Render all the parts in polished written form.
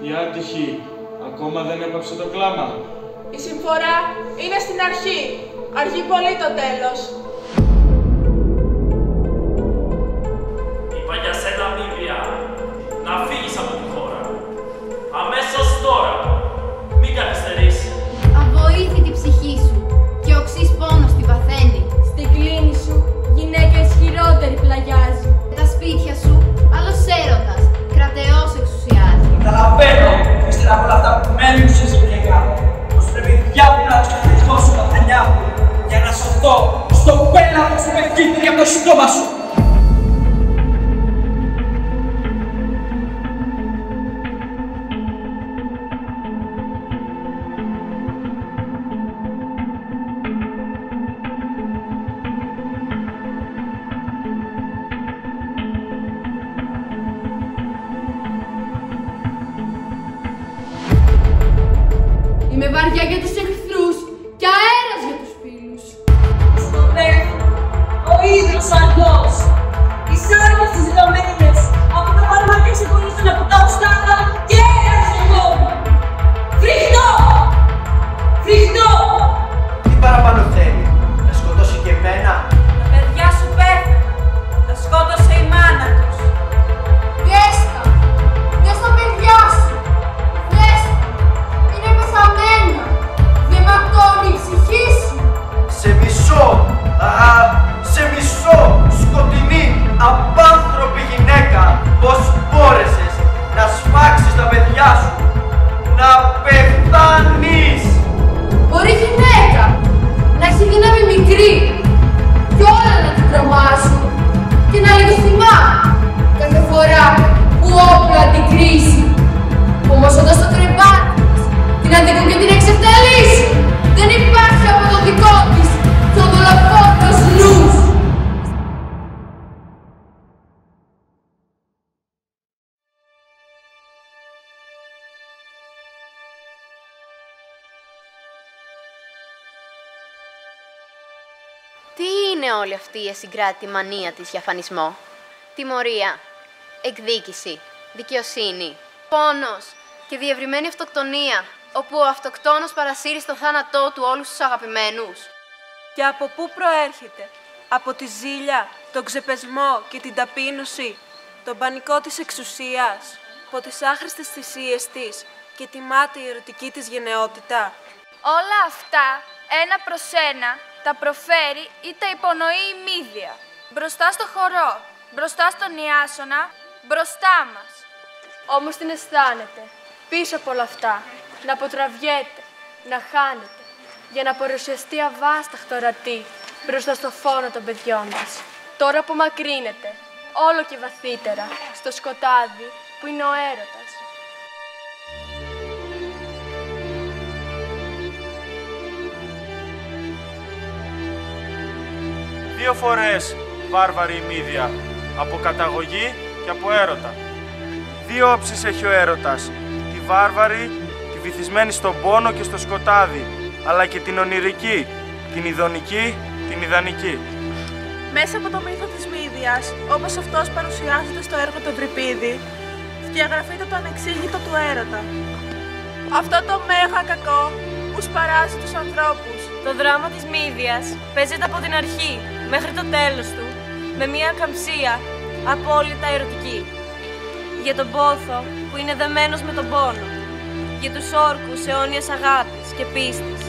Η άτυχη ακόμα δεν έπαψε το κλάμα. Η συμφορά είναι στην αρχή. Αργεί πολύ το τέλος. Είπα για σένα, Μύδια, να φύγεις από τη χώρα. Αμέσως τώρα. Μην καθυστερείς. Αβοήθητη ψυχή σου και οξύς πόνος τη παθαίνει. Στην κλίνη σου γυναίκα ισχυρότερη πλαγιάζει. Τα σπίτια σου άλλος έρωτας, κρατεός εξουσιάζει. Καταλαβαίνω, ύστερα από όλα αυτά που μένουν σε γυναίκα, πως πρέπει διάβολα να τους πληθώσω τα χανιά μου για να σωθώ στο πέλαγος που με κύττωρε από το στόμα σου. Είμαι βαριά για τους εχθρούς και αέρας για τους φίλους. Στον πέφτο, ο ίδιος αρνός. Οι σάρμες της λιωμένες από τα παλμάκια ξεχωρίζουν από τα οστάδα και αέρας στον κόσμο. Φρικτό! Φρικτό! Τι παραπάνω θέλει, να σκοτώσει και εμένα? Τα παιδιά σου πέθαναν. Τα σκότωσε η μάνα τους. Δες τα! Δες τα παιδιά σου! Δες τα! Είναι πεθαμένα! Δεν ματώνει η ψυχή σου! Σε μισώ, σε μισώ, σκοτεινή, απάνθρωπη γυναίκα, πως μπόρεσες να σφάξεις τα παιδιά σου, να πεθάνεις! Μπορεί γυναίκα να έχει δύναμη μικρή κι όλα να την τρομάζουν και να λίγο θυμά κάθε φορά που όπλα την κρίσει. Όμως όταν στο κρεβάτι της την αντικούν και την εξευτελίσει, δεν υπάρχει από το δικό της κι ο δολοφόνος νους. Τι είναι όλη αυτή η ασυγκράτητη μανία της για φανισμό? Τιμωρία, εκδίκηση, δικαιοσύνη, πόνος και διευρυμένη αυτοκτονία, όπου ο αυτοκτόνος παρασύρει στο θάνατό του όλους τους αγαπημένους. Και από πού προέρχεται? Από τη ζήλια, τον ξεπεσμό και την ταπείνωση, τον πανικό της εξουσίας, από τις άχρηστες θυσίες της και τη μάταιη ερωτική της γενναιότητα. Όλα αυτά, ένα προς ένα, τα προφέρει ή τα υπονοεί η Μύδια. Μπροστά στο χορό, μπροστά στον Ιάσονα, μπροστά μας. Όμως την αισθάνεται πίσω από όλα αυτά, να αποτραβιέται, να χάνεται, για να παρουσιαστεί αβάσταχτο ορατή μπροστά στο φόνο των παιδιών μας. Τώρα απομακρύνεται, όλο και βαθύτερα, στο σκοτάδι που είναι ο έρωτας. Δύο φορές βάρβαρη η Μύδια, από καταγωγή και από έρωτα. Δύο όψεις έχει ο έρωτας, τη βάρβαρη, τη βυθισμένη στον πόνο και στο σκοτάδι, αλλά και την ονειρική, την ειδονική, την ιδανική. Μέσα από το μύθο της Μύδιας, όπως αυτός παρουσιάζεται στο έργο του Ευρυπίδη, διαγραφείται το ανεξήγητο του έρωτα. Αυτό το μέγα κακό που σπαράζει τους ανθρώπους. Το δράμα της Μύδιας παίζεται από την αρχή μέχρι το τέλος του με μια ακαμψία απόλυτα ερωτική. Για τον πόθο που είναι δεμένος με τον πόνο. Για τους όρκους αιώνιας αγάπης και πίστης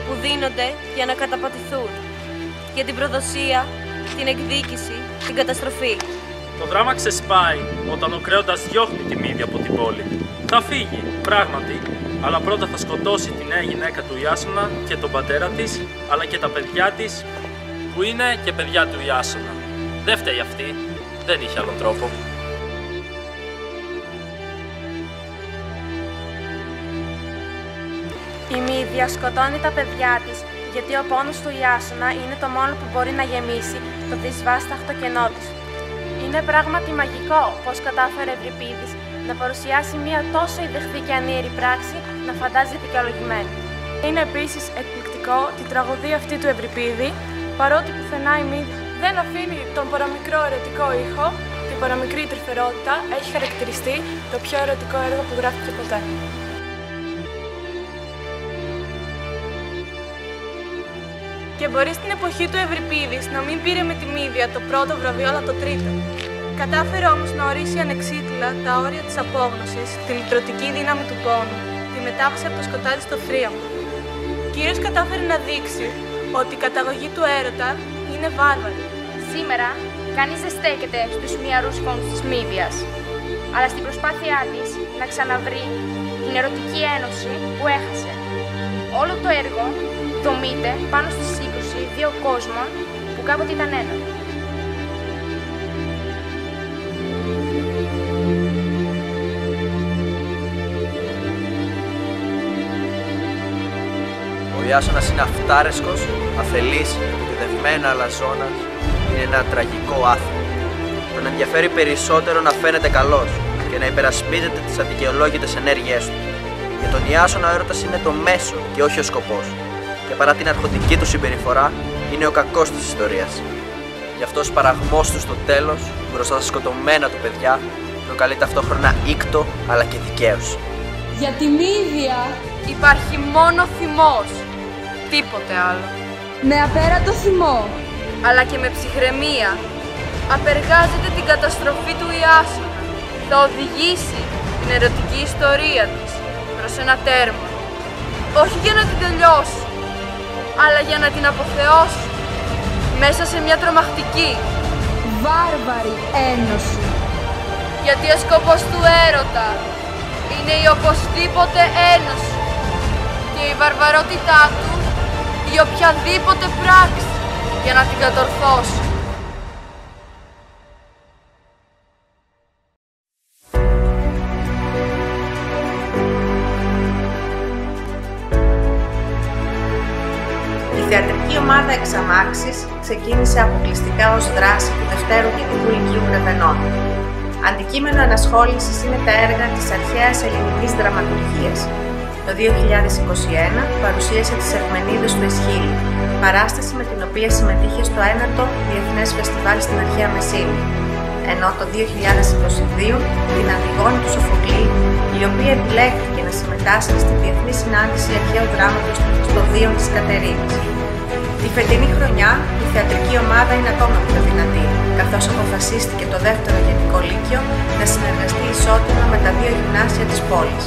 που δίνονται για να καταπατηθούν. Για την προδοσία, την εκδίκηση, την καταστροφή. Το δράμα ξεσπάει όταν ο κρέοντας διώχνει τη Μύδια από την πόλη. Θα φύγει, πράγματι, αλλά πρώτα θα σκοτώσει τη νέα γυναίκα του Ιάσονα και τον πατέρα της, αλλά και τα παιδιά της, που είναι και παιδιά του Ιάσονα. Δεν φταίει αυτή, δεν είχε άλλον τρόπο. Η Μύδια σκοτώνει τα παιδιά της, γιατί ο πόνος του Ιάσονα είναι το μόνο που μπορεί να γεμίσει το δυσβάσταχτο κενό της. Είναι πράγματι μαγικό πως κατάφερε Ευρυπίδης να παρουσιάσει μια τόσο ιδεχθή και ανίερη πράξη να φαντάζει δικαιολογημένη. Είναι επίσης εκπληκτικό την τραγωδία αυτή του Ευρυπίδη, παρότι πουθενά η Μύδια δεν αφήνει τον παραμικρό ερωτικό ήχο, τη την παραμικρή τρυφερότητα έχει χαρακτηριστεί το πιο ερωτικό έργο που γράφτηκε ποτέ. Και μπορεί στην εποχή του Ευρυπίδης να μην πήρε με τη Μύδια το πρώτο βραβείο, αλλά το τρίτο. Κατάφερε όμως να ορίσει ανεξίτηλα τα όρια της απόγνωσης, τη λυτρωτική δύναμη του πόνου, τη μετάβαση από το σκοτάδι στο θρίαμβο. Κυρίως κατάφερε να δείξει ότι η καταγωγή του έρωτα είναι βάρβαρη. Σήμερα, κανείς δεν στέκεται στους μυαρούς φόνους της Μύδιας, αλλά στην προσπάθειά της να ξαναβρει την ερωτική ένωση που έχασε. Όλο το έργο δομείται πάνω στη σύγκρουση δύο κόσμων που κάποτε ήταν ένα. Ο Ιάσονας είναι αυτάρεσκος, αφελής, επιτεδευμένα αλαζόνας, είναι ένα τραγικό άθλο. Τον ενδιαφέρει περισσότερο να φαίνεται καλός και να υπερασπίζεται τις αδικαιολόγητες ενέργειές του. Για τον Ιάσονα ο έρωτας είναι το μέσο και όχι ο σκοπός. Και παρά την αρχοντική του συμπεριφορά, είναι ο κακός της ιστορίας. Γι' αυτό ο σπαραγμός του στο τέλος, μπροστά στα σκοτωμένα του παιδιά, προκαλεί ταυτόχρονα ήκτο αλλά και δικαίωση. Για τη Μύδια Υπάρχει μόνο θυμός, τίποτε άλλο. με απέραντο θυμό. Αλλά και με ψυχραιμία απεργάζεται την καταστροφή του Ιάσονα. Θα οδηγήσει την ερωτική ιστορία της προς ένα τέρμα. Όχι για να την τελειώσει, αλλά για να την αποθεώσει μέσα σε μια τρομακτική, Βάρβαρη ένωση. γιατί ο σκοπός του έρωτα είναι η οπωσδήποτε ένωση και η βαρβαρότητά του η οποιαδήποτε πράξη για να την κατορθώσει. Η θεατρική ομάδα Εξαμάξης ξεκίνησε αποκλειστικά ως δράση του Δευτέρου Γενικού Λυκείου Βρεβενών. Αντικείμενο ενασχόλησης είναι τα έργα της αρχαίας ελληνικής δραματουργίας. Το 2021 παρουσίασε τις Ερμενίδες του Εσχύλη, παράσταση με την οποία συμμετείχε στο 1ο Διεθνές Φεστιβάλ στην Αρχαία Μεσίνη, ενώ το 2022 την Αντιγόνη του Σοφοκλή, η οποία επιλέχθηκε να συμμετάσχει στη Διεθνή Συνάντηση Αρχαίου Δράματος των Χριστοδίων της Κατερίνης. Τη φετινή χρονιά η θεατρική ομάδα είναι ακόμα πιο δυνατή, καθώς αποφασίστηκε το δεύτερο Γενικό Λύκειο να συνεργαστεί ισότιμα με τα δύο γυμνάσια της πόλης.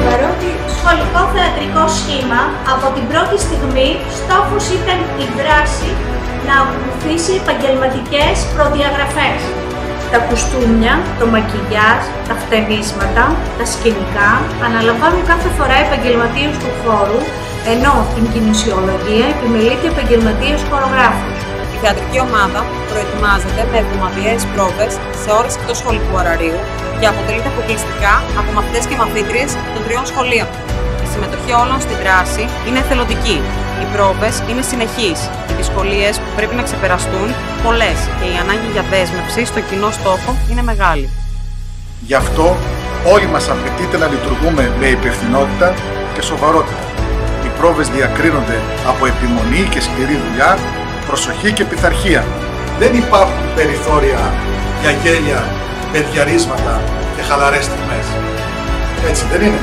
Παρότι σχολικό θεατρικό σχήμα από την πρώτη στιγμή στόχος ήταν η δράση να ακολουθήσει επαγγελματικές προδιαγραφές. Τα κουστούμια, το μακιγιάζ, τα φτενίσματα, τα σκηνικά αναλαμβάνουν κάθε φορά επαγγελματίες του χώρου, ενώ την κινησιολογία επιμελείται επαγγελματίες χορογράφους. Η θεατρική ομάδα προετοιμάζεται με εβδομαδιαίες πρόβες σε ώρες εκτός σχολικού ωραρίου και αποτελείται αποκλειστικά από μαθητές και μαθήτριες των 3 σχολείων. Η συμμετοχή όλων στη δράση είναι εθελοντική. Οι πρόβες είναι συνεχείς. Οι δυσκολίες που πρέπει να ξεπεραστούν πολλές και η ανάγκη για δέσμευση στο κοινό στόχο είναι μεγάλη. Γι' αυτό όλοι μας απαιτείται να λειτουργούμε με υπευθυνότητα και σοβαρότητα. Οι πρόβες διακρίνονται από επιμονή και σκληρή δουλειά, προσοχή και πειθαρχία. Δεν υπάρχουν περιθώρια για γέλια, παιδιαρίσματα και χαλαρές στιγμές. Έτσι δεν είναι?